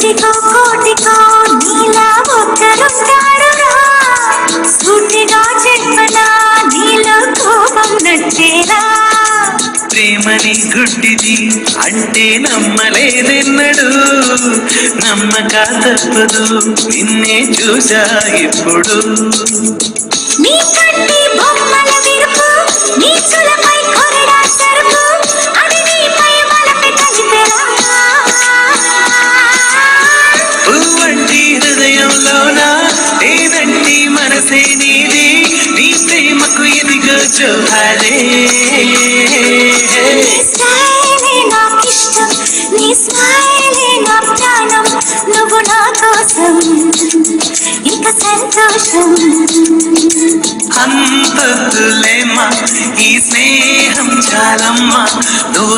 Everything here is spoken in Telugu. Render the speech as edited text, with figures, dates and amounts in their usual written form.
నూటికో కోటికో నీలా ఒక్కరుంటారురా సూటిగా చెప్పనా నీలో కోపం నచ్చేలా ప్రేమని గుడ్డిది అంటే నమ్మలేదెన్నడు నమ్మక తప్పదు నిన్నే చూసా ఇప్పుడు నీ కంటి బొమ్మల విరుపు నీ చులపై కొరడా సరుపు అది నీపై వలపి కలిపెరా పువ్వంటి హృదయంలోన ఏదంటి మనసే నీది నీ ప్రేమకు ఎదిగో జోహారే నీ స్మైలే నాకిష్టం నీ స్మైలే నా ప్రాణం నువ్వు నా కోసం ఇక సంతోషం అంతలేమ్మా ఈ స్నేహం చాలమ్మా నువ్వు